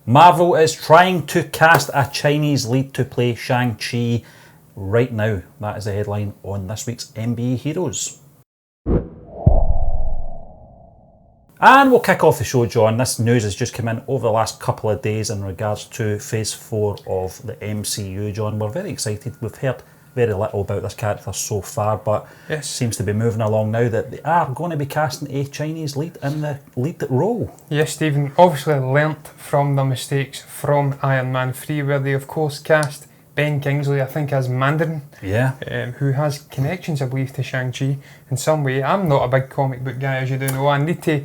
Marvel is trying to cast a Chinese lead to play Shang-Chi right now. That is the headline on this week's MBE Heroes. And we'll kick off the show, John. This news has just come in over the last couple of days in regards to Phase 4 of the MCU, John. We're very excited. We've heard very little about this character so far, but it seems to be moving along now that they are going to be casting a Chinese lead in the lead role. Yes, Stephen, obviously learnt from the mistakes from Iron Man 3, where they of course cast Ben Kingsley, I think, as Mandarin, who has connections, I believe, to Shang-Chi in some way. I'm not a big comic book guy, as you do know. I need to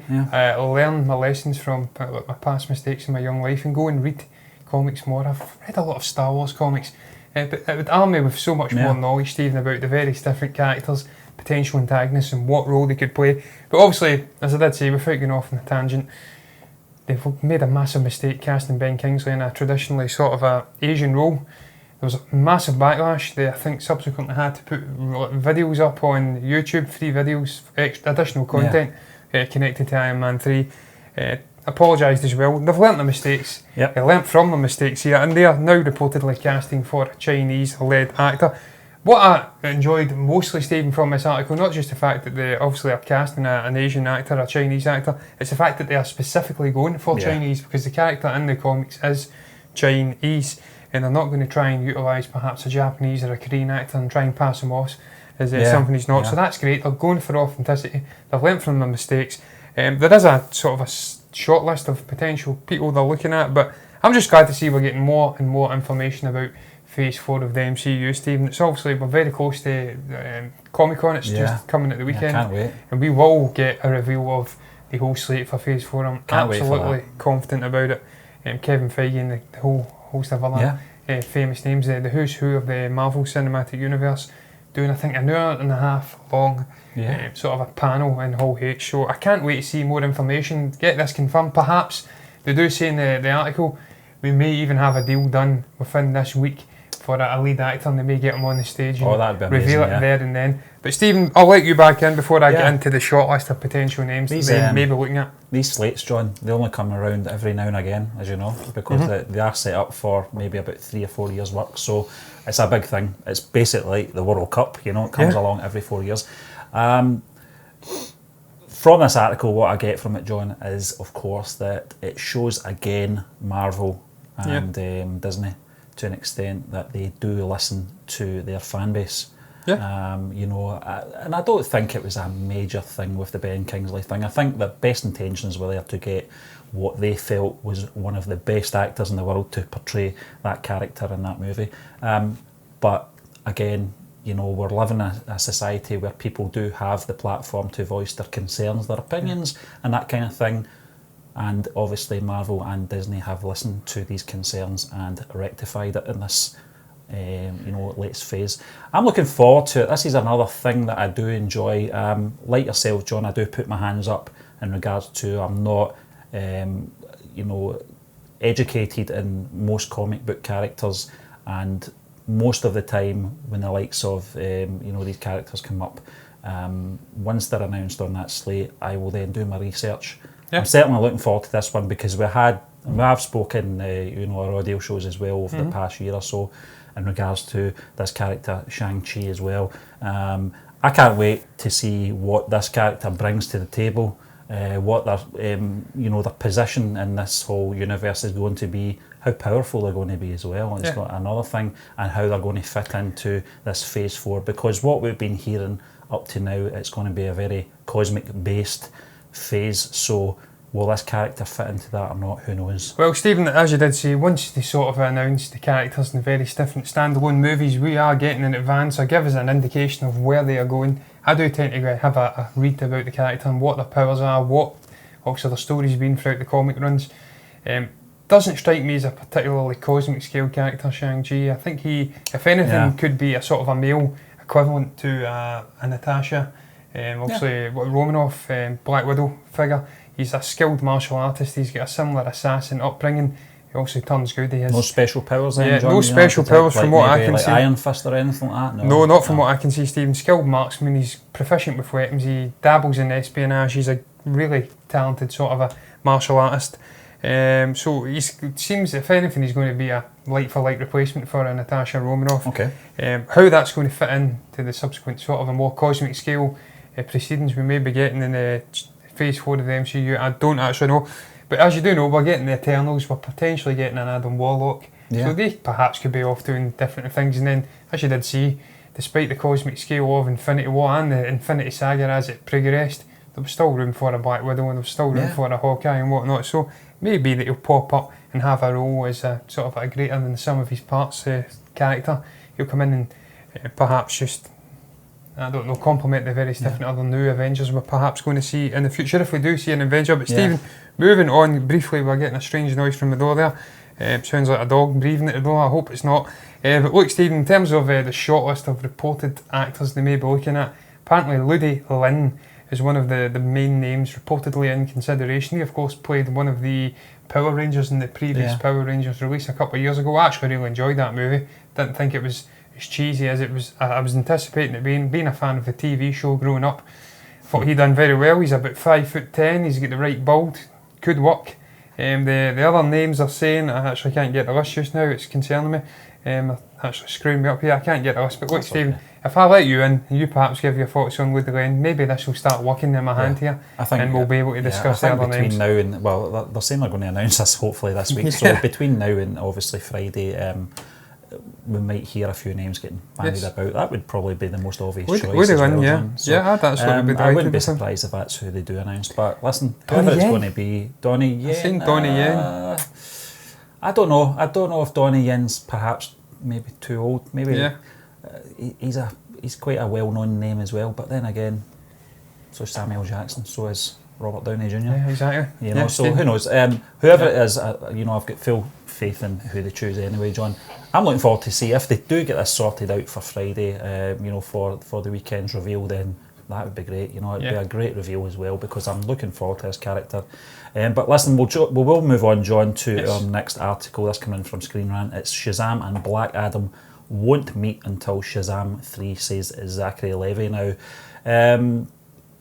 learn my lessons from my past mistakes in my young life and go and read comics more. I've read a lot of Star Wars comics, but it would arm me with so much more knowledge, Stephen, about the various different characters, potential antagonists and what role they could play. But obviously, as I did say, without going off on a tangent, they've made a massive mistake casting Ben Kingsley in a traditionally sort of a Asian role. There was a massive backlash. They, I think, subsequently had to put videos up on YouTube, free videos, additional content connected to Iron Man 3. Apologised as well. They've learnt the mistakes. They learnt from the mistakes here, and they are now reportedly casting for a Chinese-led actor. What I enjoyed mostly, Stephen, from this article, not just the fact that they obviously are casting an Asian actor, a Chinese actor, it's the fact that they are specifically going for Chinese, because the character in the comics is Chinese, and they're not going to try and utilise perhaps a Japanese or a Korean actor and try and pass him off as something he's not. So that's great. They're going for authenticity. They've learnt from their mistakes. There is a sort of a short list of potential people they're looking at, but I'm just glad to see we're getting more and more information about Phase 4 of the MCU, Stephen. It's obviously, we're very close to Comic-Con. It's just coming at the weekend. Can't wait. And we will get a reveal of the whole slate for Phase 4. I'm absolutely confident about it. Kevin Feige and the whole host of other famous names, the who's who of the Marvel Cinematic Universe, doing, I think, an hour and a half long sort of a panel in Hall H. So I can't wait to see more information, get this confirmed. Perhaps, they do say in the article, we may even have a deal done within this week for a lead actor, and they may get him on the stage and reveal it there and then. But Stephen, I'll let you back in before I get into the short list of potential names that they may be looking at. These slates, John, they only come around every now and again, as you know, because they are set up for maybe about 3 or 4 years' work. So it's a big thing. It's basically like the World Cup, you know, it comes along every 4 years. From this article, what I get from it, John, is of course that it shows again Marvel and Disney to an extent that they do listen to their fan base. You know, and I don't think it was a major thing with the Ben Kingsley thing. I think the best intentions were there to get what they felt was one of the best actors in the world to portray that character in that movie. But again, you know, we're living in a society where people do have the platform to voice their concerns, their opinions, and that kind of thing. And obviously Marvel and Disney have listened to these concerns and rectified it in this you know, latest phase. I'm looking forward to it. This is another thing that I do enjoy. Like yourself, John, I do put my hands up in regards to I'm not you know, educated in most comic book characters, and most of the time when the likes of you know, these characters come up, once they're announced on that slate, I will then do my research. I'm certainly looking forward to this one, because we have spoken you know, our audio shows as well over the past year or so in regards to this character Shang-Chi as well. I can't wait to see what this character brings to the table, what their you know, their position in this whole universe is going to be, how powerful they're going to be as well. It's got another thing, and how they're going to fit into this Phase 4, because what we've been hearing up to now, it's going to be a very cosmic based phase. So will this character fit into that or not? Who knows? Well, Stephen, as you did say, once they sort of announced the characters in the various different standalone movies we are getting in advance, or give us an indication of where they are going, I do tend to have a read about the character and what their powers are, what obviously their story's been throughout the comic runs. Doesn't strike me as a particularly cosmic scale character, Shang-Chi. I think he, if anything, could be a sort of a male equivalent to a Natasha. Obviously, Romanoff, Black Widow figure. He's a skilled martial artist. He's got a similar assassin upbringing. He also turns good. He has no special powers then, John? No special powers from what I can see. Iron Fist or anything like that? No, not from what I can see, Stephen. Skilled marksman. He's proficient with weapons. He dabbles in espionage. He's a really talented sort of a martial artist. So it seems, if anything, he's going to be a like-for-like replacement for Natasha Romanoff. Okay. How that's going to fit in to the subsequent sort of a more cosmic scale proceedings we may be getting in the Phase 4 of the MCU, I don't actually know. But as you do know, we're getting the Eternals, we're potentially getting an Adam Warlock. So they perhaps could be off doing different things. And then, as you did see, despite the cosmic scale of Infinity War and the Infinity Saga as it progressed, there was still room for a Black Widow and there was still room for a Hawkeye and whatnot. So maybe that he'll pop up and have a role as a sort of a greater than the sum of his parts character. He'll come in and perhaps just, I don't know, complement the various different other new Avengers we're perhaps going to see in the future if we do see an Avenger. But Stephen, moving on briefly, we're getting a strange noise from the door there. Sounds like a dog breathing at the door. I hope it's not. But look, Stephen, in terms of the shortlist of reported actors they may be looking at, apparently Ludi Lin is one of the main names reportedly in consideration. He, of course, played one of the Power Rangers in the previous Power Rangers release a couple of years ago. I actually really enjoyed that movie. Didn't think it was as cheesy as it was. I was anticipating it being a fan of the TV show growing up. Thought he done very well. He's about 5'10". He's got the right build. Could work. The other names are saying, I actually can't get the list just now, it's concerning me. Actually screwing me up here, I can't get the list. But look, Stephen, if I let you in, and you perhaps give your thoughts on Ludi Lin, maybe this will start working in my hand here, and we'll be able to discuss the other names. Now and, well, they're saying they're going to announce this hopefully this week, so between now and obviously Friday, we might hear a few names getting bandied about. That would probably be the most obvious choice. Ludi Lin, so, that's what would be I wouldn't be surprised if that's who they do announce. But listen, whoever it's going to be, Donnie Yen. I've seen Donnie Yen. I don't know. I don't know if Donnie Yen's perhaps maybe too old. Maybe he's quite a well-known name as well. But then again, so is Samuel Jackson. So is Robert Downey Jr. Yeah, exactly. You know, so who knows? Whoever it is, you know, I've got full faith in who they choose anyway, John. I'm looking forward to see if they do get this sorted out for Friday. You know, for the weekend's reveal, then that would be great. You know, it'd be a great reveal as well because I'm looking forward to this character. But listen, we will move on, John, to our next article. That's coming in from Screen Rant. It's Shazam and Black Adam won't meet until Shazam 3, says Zachary Levi. Now,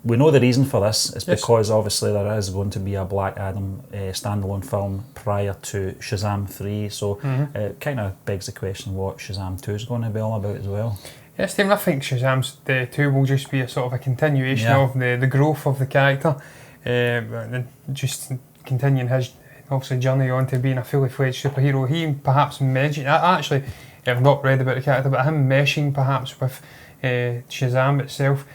we know the reason for this is because obviously there is going to be a Black Adam standalone film prior to Shazam 3, so it kind of begs the question what Shazam 2 is going to be all about as well. Yes, Stephen, I think Shazam 2 will just be a sort of a continuation of the growth of the character, and just continuing his obviously journey on to being a fully fledged superhero. He perhaps meshing, I actually have not read about the character, but him meshing perhaps with Shazam itself.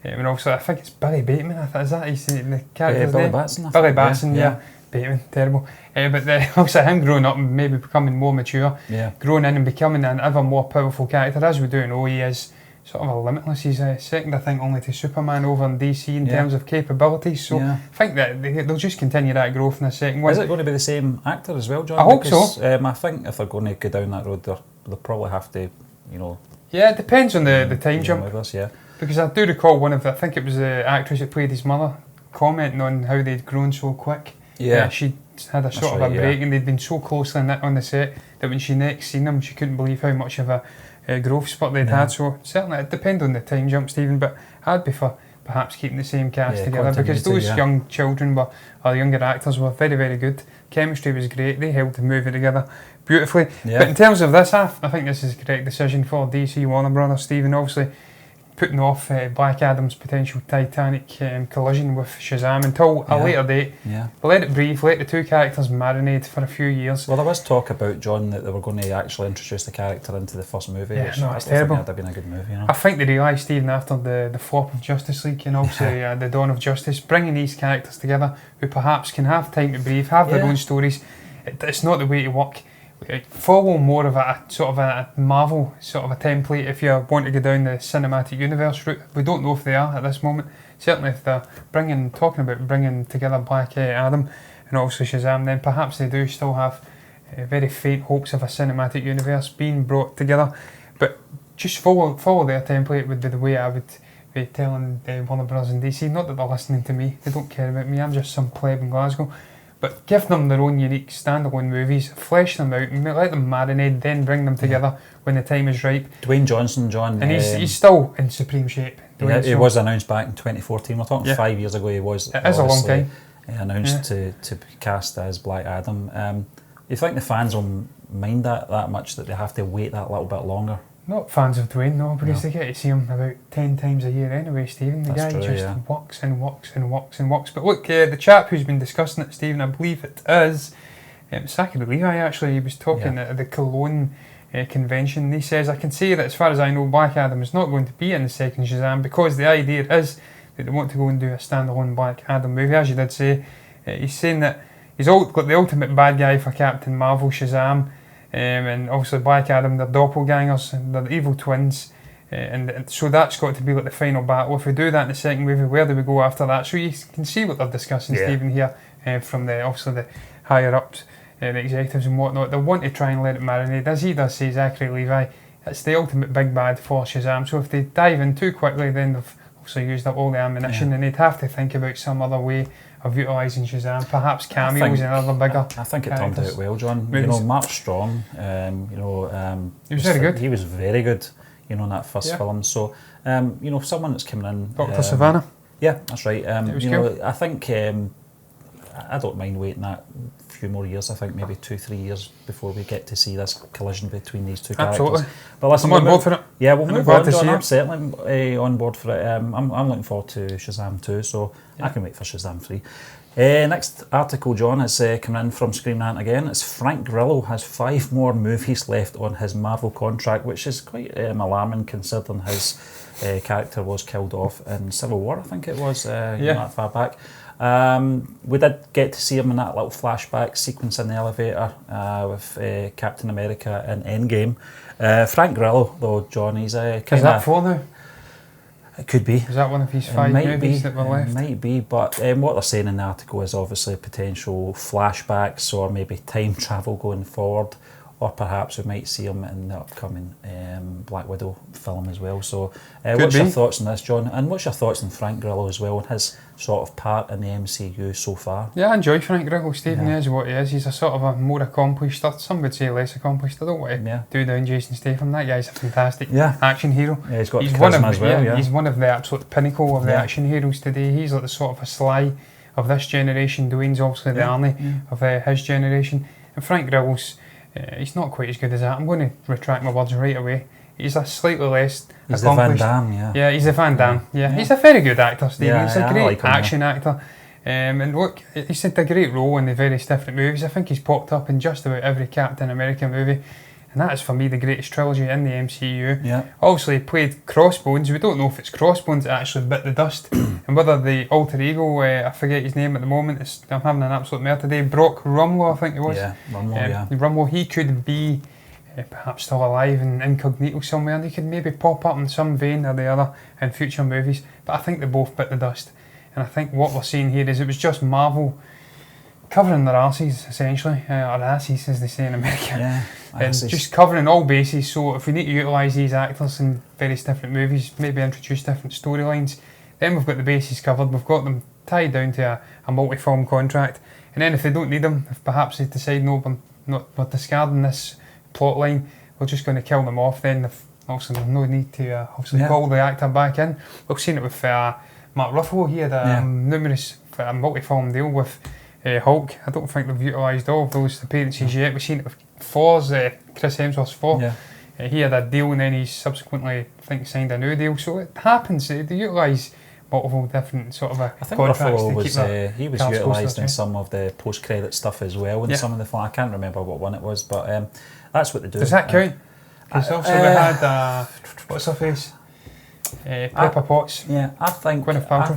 And also, I think it's Billy Bateman. Is that he's the character's Billy name? Batson. Billy Batson, Bateman, terrible. But also him growing up and maybe becoming more mature, growing in and becoming an ever more powerful character. As we do know, he is sort of a limitless. He's second, I think, only to Superman over in DC in terms of capabilities. So I think that they'll just continue that growth in the second one. Is it going to be the same actor as well, John? I hope so. I think if they're going to go down that road, they'll probably have to, you know. Yeah, it depends on the time jump. With us, Because I do recall I think it was the actress that played his mother, commenting on how they'd grown so quick. Yeah. She had a sort of a break and they'd been so closely knit on the set that when she next seen him, she couldn't believe how much of a growth spurt they'd had. So certainly it depends on the time jump, Stephen, but I'd be for perhaps keeping the same cast together because those young children or younger actors were very, very good. Chemistry was great. They held the movie together beautifully. Yeah. But in terms of this, I think this is a correct decision for DC Warner Brothers, Stephen. Obviously, putting off Black Adam's potential Titanic collision with Shazam until a later date. Let it breathe, let the two characters marinate for a few years. Well, there was talk about, John, that they were going to actually introduce the character into the first movie. Yeah, no, it's terrible. That'd have been a good movie, you know. I think they realised, Stephen, after the flop of Justice League and also the dawn of Justice, bringing these characters together who perhaps can have time to breathe, have their own stories, it's not the way to work. Follow more of a sort of a Marvel sort of a template if you want to go down the cinematic universe route. We don't know if they are at this moment. Certainly if they're talking about bringing together Black Adam and also Shazam, then perhaps they do still have very faint hopes of a cinematic universe being brought together. But just follow their template would be the way I would be telling Warner Bros. And DC. Not that they're listening to me, they don't care about me, I'm just some pleb in Glasgow. But give them their own unique standalone movies, flesh them out, and let them marinate, then bring them together when the time is ripe. Dwayne Johnson, John. And he's still in supreme shape. He was announced back in 2014. We're talking 5 years ago. He was. It is a long time. announced to be cast as Black Adam. You think the fans will mind that much, that they have to wait that little bit longer? Not fans of Dwayne, no, because they get to see him about 10 times a year anyway, Stephen. The guy just works and works and works and works. But look, the chap who's been discussing it, Stephen, I believe it is Zachary Levi, actually. He was talking at the Cologne convention. He says, I can say that as far as I know, Black Adam is not going to be in the second Shazam, because the idea is that they want to go and do a standalone Black Adam movie. As you did say, he's saying that he's got the ultimate bad guy for Captain Marvel, Shazam, and also Black Adam, they're doppelgangers, and they're evil twins, and so that's got to be like the final battle. If we do that in the second movie, where do we go after that? So you can see what they're discussing, Stephen, here, from obviously the higher ups, the executives and whatnot. They want to try and let it marinate. As he does say, Zachary Levi, it's the ultimate big bad for Shazam. So if they dive in too quickly, then they've also used up all the ammunition, and they'd have to think about some other way of utilising Shazam, perhaps cameos and other bigger. I think it turned out well, John. You know, Mark Strong, he was very good. He was very good, in that first film. So, someone that's coming in. Dr. Savannah. Yeah, that's right. Cool. I think I don't mind waiting that few more years. I think maybe 2-3 years before we get to see this collision between these two characters. But listen, I'm on board for it. Yeah, we'll move on, John. I'm certainly on board for it. I'm looking forward to Shazam 2, so I can wait for Shazam 3. Next article, John, is coming in from Screen Rant again. It's Frank Grillo has 5 more movies left on his Marvel contract, which is quite alarming considering his character was killed off in Civil War, I think it was, not that far back. We did get to see him in that little flashback sequence in the elevator with Captain America in Endgame. Frank Grillo, though, John, he's kind of... Is that 4 now? It could be. Is that one of his 5 movies that were left? It might be, but what they're saying in the article is obviously potential flashbacks or maybe time travel going forward, or perhaps we might see him in the upcoming Black Widow film as well. So what's your thoughts on this, John? And what's your thoughts on Frank Grillo as well, and his sort of part in the MCU so far? Yeah, I enjoy Frank Grillo. Stephen is what he is. He's a sort of a more accomplished, or some would say less accomplished. I don't want to do down Jason Statham. That guy's a fantastic action hero. Yeah, he's got charisma as well. He's one of the absolute pinnacle of the action heroes today. He's like the sort of a Sly of this generation. Dwayne's obviously the Arnie of his generation. And Frank Grillo's he's not quite as good as that. I'm going to retract my words right away. He's a slightly less He's the Van Damme, Yeah, he's a Van Damme. Yeah, he's a very good actor, Stephen. He's a great like action actor. And look, he's had a great role in the various different movies. I think he's popped up in just about every Captain America movie. And that is, for me, the greatest trilogy in the MCU. Yeah. Obviously, he played Crossbones. We don't know if it's Crossbones that actually bit the dust. And whether the alter ego, I forget his name at the moment, I'm having an absolute mare today, Brock Rumlow, I think it was. Yeah, Rumlow, Rumlow, he could be perhaps still alive and incognito somewhere, and he could maybe pop up in some vein or the other in future movies. But I think they both bit the dust. And I think what we're seeing here is it was just Marvel covering their arses, essentially, or asses as they say in America. Yeah, and just covering all bases. So if we need to utilise these actors in various different movies, maybe introduce different storylines, then we've got the bases covered. We've got them tied down to a multi-film contract. And then if they don't need them, if perhaps they decide we're discarding this plot line, we're just going to kill them off, then obviously there's no need to call the actor back in. We've seen it with Mark Ruffalo. He had a numerous multi-film deal with Hulk. I don't think they've utilised all of those appearances yet. We've seen it with Thor's, Chris Hemsworth's Thor. Yeah. He had a deal and then he's subsequently, I think, signed a new deal. So it happens. They utilise multiple different sort of contracts. I think Ruffalo was utilised in some of the post-credit stuff as well in some of the film. I can't remember what one it was, but that's what they do. Does that count? Because also we had what's her face? Pepper Potts. Yeah, I think Gwyneth Paltrow.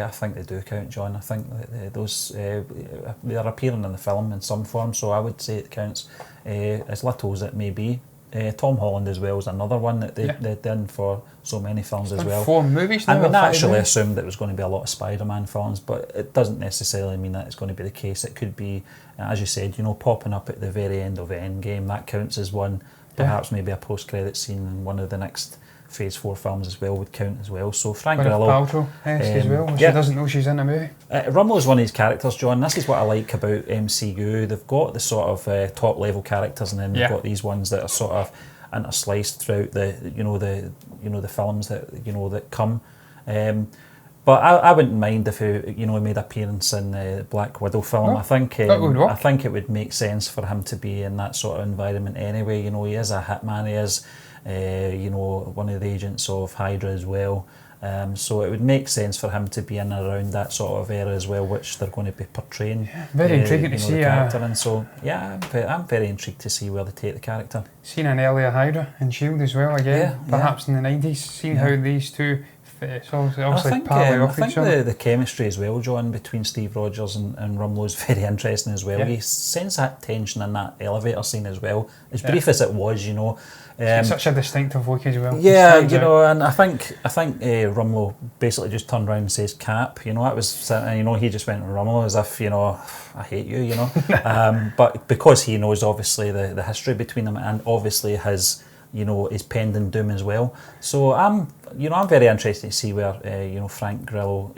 I think they do count, John. I think that those they are appearing in the film in some form, so I would say it counts as little as it may be. Tom Holland as well is another one that they've done for so many films as well. 4 movies now. And we naturally assumed that there was going to be a lot of Spider-Man films, but it doesn't necessarily mean that it's going to be the case. It could be, as you said, popping up at the very end of Endgame. That counts as one. Perhaps maybe a post-credit scene in one of the next Phase 4 films as well would count as well. So Frank Grillo, Paltrow as well, when she doesn't know she's in a movie. Rumlow is one of these characters, John. This is what I like about MCU. They've got the sort of top level characters, and then they've got these ones that are sort of intersliced throughout the films that that come. But I wouldn't mind if he made appearance in the Black Widow film. No, I think that would work. I think it would make sense for him to be in that sort of environment anyway. You know, he is a hitman. He is, one of the agents of Hydra as well. So it would make sense for him to be in and around that sort of era as well, which they're going to be portraying. Very intriguing to see the character, and so I'm very intrigued to see where they take the character. Seen an earlier Hydra and Shield as well again, perhaps in the 90s. Seeing how these two. So obviously I think the chemistry as well, John, between Steve Rogers and Rumlow is very interesting as well. You sense that tension in that elevator scene as well, as brief as it was, it's such a distinctive look as well. Yeah, and I think Rumlow basically just turned around and says Cap. That was, he just went to Rumlow as if, I hate you, but because he knows obviously the history between them, and obviously his pending doom as well. So I'm very interested to see where Frank Grillo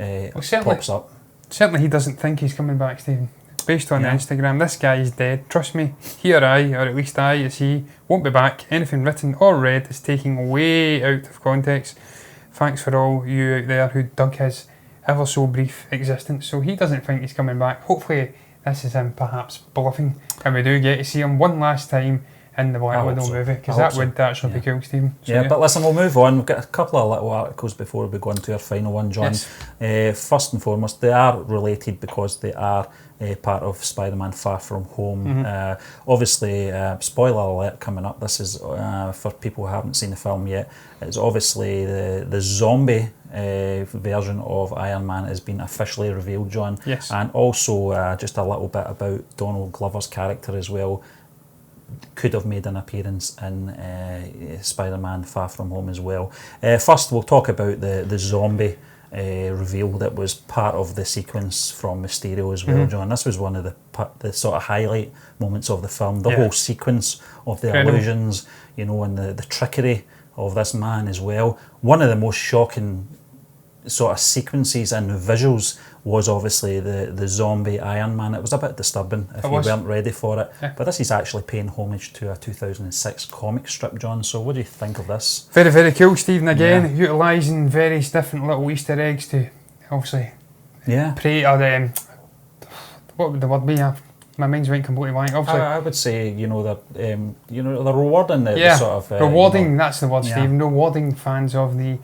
pops up. Certainly, he doesn't think he's coming back, Stephen. Based on the Instagram, this guy is dead. Trust me, he or I, or at least I, as he, won't be back. Anything written or read is taken way out of context. Thanks for all you out there who dug his ever so brief existence. So he doesn't think he's coming back. Hopefully, this is him perhaps bluffing, and we do get to see him one last time in the Black Widow movie, because that would actually be cool, Stephen. So, but listen, we'll move on. We've got a couple of little articles before we go into our final one, John. Yes. First and foremost, they are related because they are part of Spider-Man Far From Home. Obviously, spoiler alert coming up. This is for people who haven't seen the film yet. It's obviously the zombie version of Iron Man has been officially revealed, John. Yes. And also just a little bit about Donald Glover's character as well. Could have made an appearance in Spider-Man Far From Home as well. First, we'll talk about the zombie reveal that was part of the sequence from Mysterio as well, John. This was one of the sort of highlight moments of the film. The whole sequence of the illusions, and the trickery of this man as well. One of the most shocking sort of sequences and visuals was obviously the zombie Iron Man. It was a bit disturbing if you weren't ready for it. But this is actually paying homage to a 2006 comic strip, John. So what do you think of this? Very, very cool, Stephen. Again, utilising various different little Easter eggs to obviously prey or what would the word be? My mind's went completely blank. Obviously, I would say they're rewarding the sort of rewarding. That's the word, Stephen. Rewarding fans of the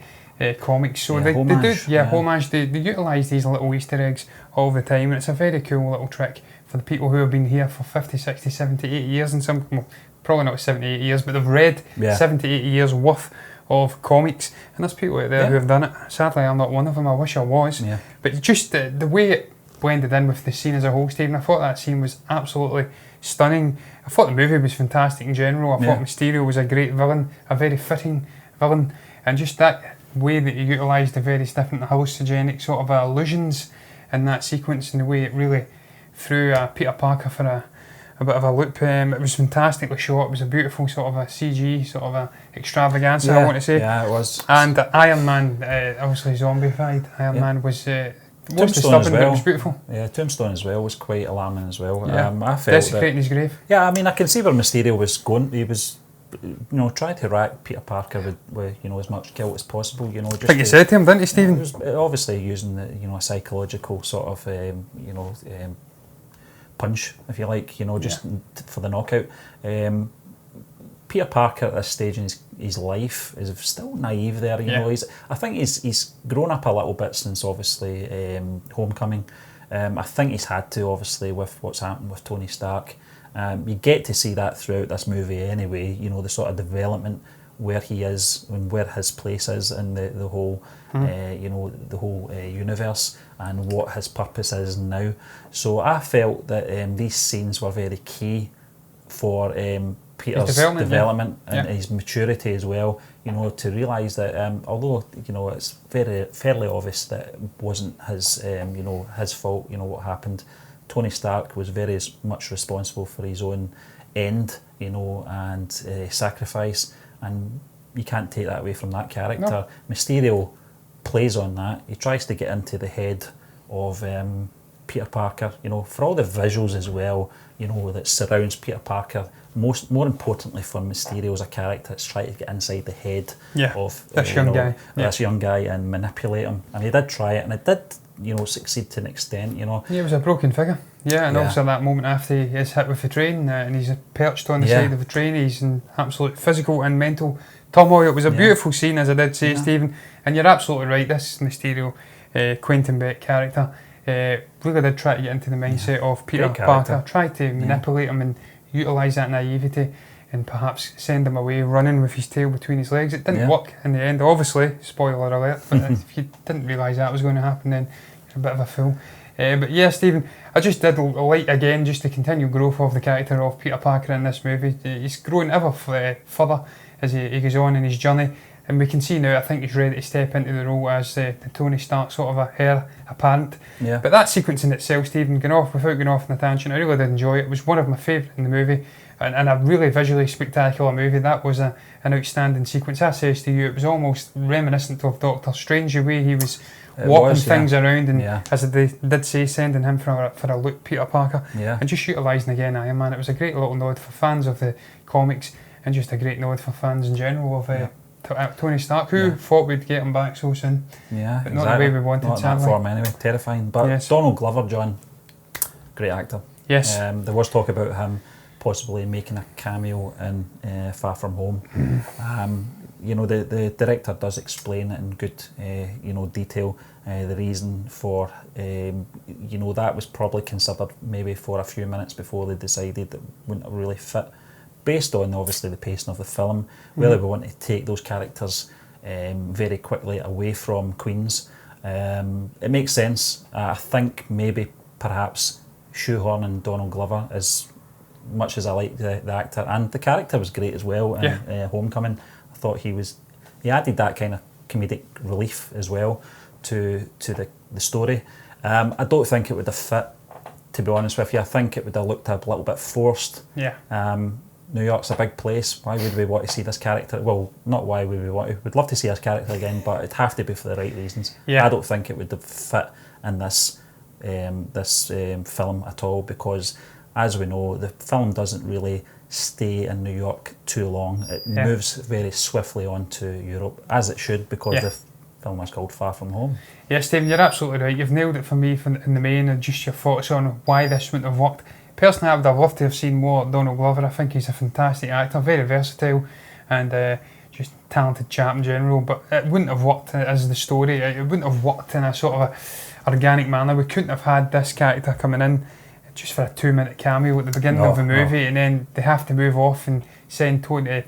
comics, so they homage. They utilise these little Easter eggs all the time, and it's a very cool little trick for the people who have been here for 50, 60, 70, 80 years, and some, probably not 70, 80 years, but they've read 70, 80 years worth of comics, and there's people out there who have done it. Sadly, I'm not one of them. I wish I was, but just the way it blended in with the scene as a whole, Stephen, I thought that scene was absolutely stunning. I thought the movie was fantastic in general. I thought Mysterio was a great villain, a very fitting villain, and just that way that he utilised the various different hallucinogenic sort of illusions in that sequence, and the way it really threw Peter Parker for a bit of a loop. It was fantastically shot. It was a beautiful sort of a CG, sort of a extravaganza, I want to say. Yeah, it was. And Iron Man, obviously zombified Iron Man was disturbing, but it was beautiful. Yeah, Tombstone as well was quite alarming as well. I felt desecrating his grave. Yeah, I mean, I can see where Mysterio was going. He was try to rack Peter Parker with as much guilt as possible. Just I think he said to him, didn't he, Stephen? He was obviously using a psychological sort of punch, if you like, just for the knockout. Peter Parker at this stage in his life is still naive there. I think he's grown up a little bit since obviously Homecoming. I think he's had to, obviously, with what's happened with Tony Stark. You get to see that throughout this movie anyway, the sort of development where he is and where his place is in the whole the whole universe and what his purpose is now. So I felt that these scenes were very key for Peter's development and his maturity as well, to realise that although it's fairly obvious that it wasn't his his fault, what happened. Tony Stark was very much responsible for his own end, and sacrifice, and you can't take that away from that character. No. Mysterio plays on that. He tries to get into the head of Peter Parker, for all the visuals as well, that surrounds Peter Parker more importantly for Mysterio as a character, it's trying to get inside the head of this young guy. This young guy and manipulate him. And he did try it, and it did, succeed to an extent, Yeah, it was a broken figure. Yeah, and also that moment after he is hit with the train and he's perched on the side of the train, he's in absolute physical and mental turmoil. It was a beautiful scene, as I did say, Stephen, and you're absolutely right. This Mysterio, Quentin Beck character, really did try to get into the mindset of Peter Parker, try to manipulate him and utilise that naivety and perhaps send him away running with his tail between his legs. It didn't work in the end, obviously, spoiler alert, but if you didn't realise that was going to happen, then you're a bit of a fool. But yeah, Stephen, I just did like, again, just the continual growth of the character of Peter Parker in this movie. He's growing ever further as he goes on in his journey, and we can see now, I think he's ready to step into the role as the Tony Stark sort of a heir apparent. Yeah. But that sequence in itself, Stephen, without going off on a tangent, I really did enjoy it. It was one of my favourite in the movie, and a really visually spectacular movie. That was an outstanding sequence. I says to you, it was almost reminiscent of Doctor Strange, the way he was walking things around, and as they did say, sending him for a look, Peter Parker, and just utilising again Iron Man. It was a great little nod for fans of the comics, and just a great nod for fans in general of Tony Stark, who thought we'd get him back so soon. Yeah, but not the way we wanted. Not in that form anyway. Terrifying. But Donald Glover, John, great actor. Yes. There was talk about him possibly making a cameo in Far From Home. The director does explain it in good, detail. The reason for, that was probably considered maybe for a few minutes before they decided that wouldn't really fit, based on obviously the pacing of the film. Really, we want to take those characters very quickly away from Queens. It makes sense. I think maybe perhaps shoehorning Donald Glover, as much as I like the actor, and the character was great as well in Homecoming. I thought he added that kind of comedic relief as well to the story. I don't think it would have fit, to be honest with you. I think it would have looked a little bit forced. New York's a big place. Why would we want to see this character? Well, not why would we want to. We'd love to see this character again, but it'd have to be for the right reasons. I don't think it would have fit in this film at all, because, as we know, the film doesn't really stay in New York too long. It moves very swiftly on to Europe, as it should, because the film is called Far From Home. Yes, Stephen, you're absolutely right. You've nailed it for me in the main, and just your thoughts on why this wouldn't have worked. Personally, I would have loved to have seen more Donald Glover. I think he's a fantastic actor, very versatile, and just talented chap in general, but it wouldn't have worked as the story. It wouldn't have worked in a sort of a organic manner. We couldn't have had this character coming in just for a 2-minute cameo at the beginning of the movie, and then they have to move off and send Tony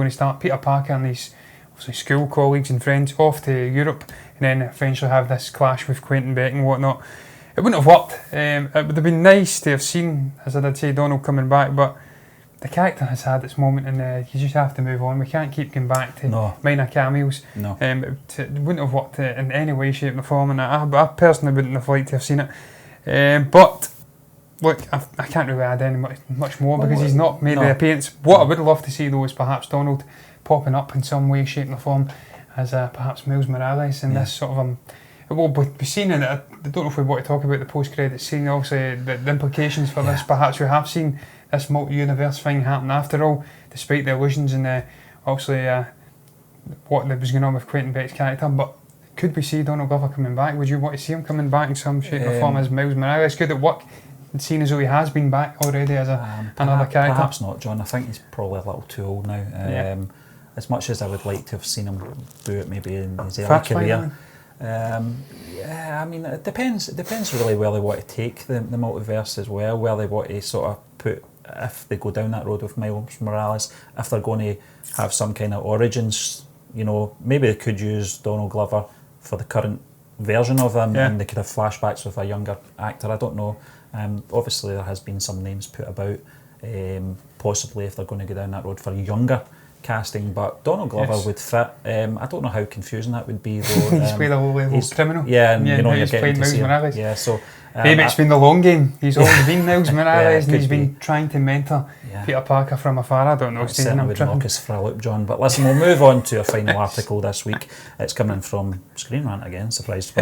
Stark, Peter Parker and his obviously school colleagues and friends off to Europe, and then eventually have this clash with Quentin Beck and whatnot. It wouldn't have worked. It would have been nice to have seen, as I did say, Donald coming back, but the character has had its moment, and you just have to move on. We can't keep going back to minor cameos. It wouldn't have worked in any way, shape or form, and I personally wouldn't have liked to have seen it. But look, I can't really add any much more, because he's not made the appearance. What I would love to see, though, is perhaps Donald popping up in some way, shape or form as perhaps Miles Morales in this sort of well, we've seen in it. I don't know if we want to talk about the post-credits scene, obviously the implications for this. Perhaps we have seen this multi-universe thing happen after all, despite the illusions and obviously what was going on with Quentin Beck's character. But could we see Donald Glover coming back? Would you want to see him coming back in some shape or form as Miles Morales? Could it work, seeing as though he has been back already as another character? Perhaps not, John. I think he's probably a little too old now. As much as I would like to have seen him do it maybe in his early career. I mean, it depends really where they want to take the multiverse as well, where they want to sort of put, if they go down that road with Miles Morales, if they're going to have some kind of origins, maybe they could use Donald Glover for the current version of him, and they could have flashbacks with a younger actor. I don't know. Obviously there has been some names put about, possibly if they're going to go down that road for younger casting, but Donald Glover would fit. I don't know how confusing that would be, though. He's played a low-level criminal. And he's played Miles Morales. Yeah, so maybe it's been the long game. He's always been Miles Morales, and he's been trying to mentor Peter Parker from afar. I don't know. Certainly would knock us for a loop, John. But listen, we'll move on to our final article this week. It's coming from Screen Rant again, surprise,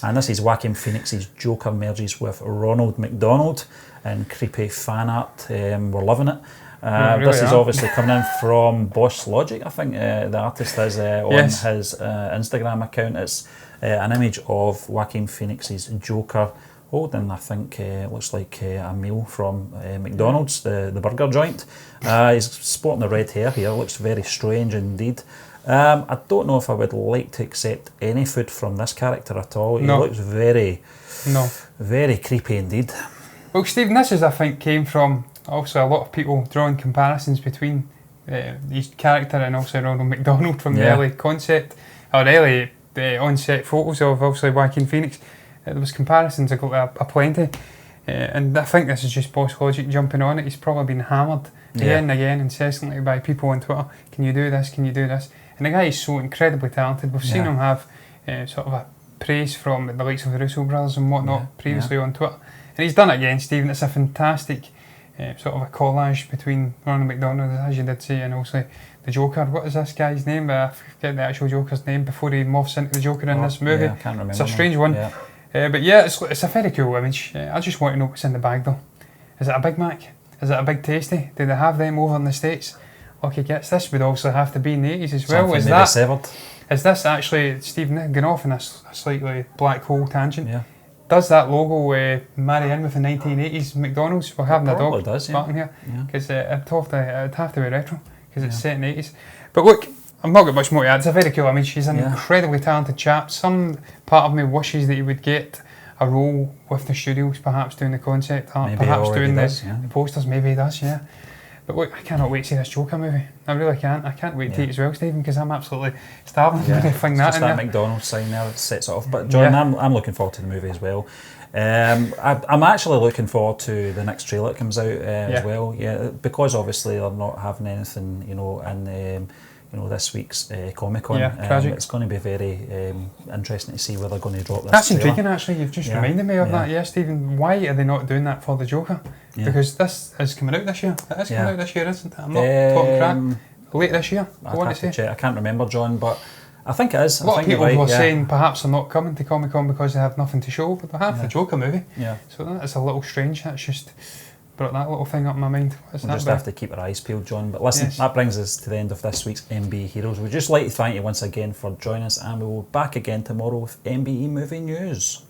and this is Joaquin Phoenix's Joker merges with Ronald McDonald in creepy fan art. We're loving it. This is obviously coming in from Boss Logic, I think the artist is on his Instagram account. It's an image of Joaquin Phoenix's Joker holding, I think, looks like a meal from McDonald's, the burger joint. He's sporting the red hair here, looks very strange indeed. I don't know if I would like to accept any food from this character at all. He looks very creepy indeed. Well, Stephen, this is, I think, came from also a lot of people drawing comparisons between his character and also Ronald McDonald from the early concept, or early on-set photos of obviously Joaquin Phoenix. There was comparisons aplenty, and I think this is just Boss Logic jumping on it. He's probably been hammered again and again incessantly by people on Twitter. Can you do this? Can you do this? And the guy is so incredibly talented. We've seen him have sort of a praise from the likes of the Russo brothers and whatnot previously on Twitter. And he's done it again, Stephen. It's a fantastic sort of a collage between Ronald McDonald, as you did say, and also the Joker. What is this guy's name? I forget the actual Joker's name before he morphs into the Joker in this movie. I can't remember. It's a strange one. But yeah, it's a very cool image. I just want to know what's in the bag though. Is it a Big Mac? Is it a Big Tasty? Do they have them over in the States? Okay, gets this would also have to be in the 80s as well. Is this actually, Stephen, going off in a slightly black hole tangent? Yeah. Does that logo marry in with the 1980s McDonald's? We're having a dog barking here. Because it'd have to be retro, because it's set in the 80s. But look, I've not got much more to add. It's a very cool image. He's an incredibly talented chap. Some part of me wishes that he would get a role with the studios, perhaps doing the concept art, perhaps doing the posters. Maybe he does, But look, I cannot wait to see this Joker movie. I really can't. I can't wait to eat as well, Stephen, because I'm absolutely starving for anything that. Just that McDonald's sign there that sets it off. But John, I'm looking forward to the movie as well. I'm actually looking forward to the next trailer that comes out as well. Yeah, because obviously they're not having anything, in this week's Comic-Con. It's going to be very interesting to see where they're going to drop this. That's intriguing, actually. You've just reminded me of that, Stephen. Why are they not doing that for the Joker? Because this is coming out this year. It is coming out this year, isn't it? I'm not talking crap. Late this year, I want to say. Check. I can't remember, John, but I think it is. A lot of people were saying perhaps they're not coming to Comic-Con because they have nothing to show, but they have the Joker movie. So that is a little strange. That's just brought that little thing up in my mind. We'll just have to keep our eyes peeled, John. But listen, that brings us to the end of this week's MBE Heroes. We'd just like to thank you once again for joining us, and we will be back again tomorrow with MBE Movie News.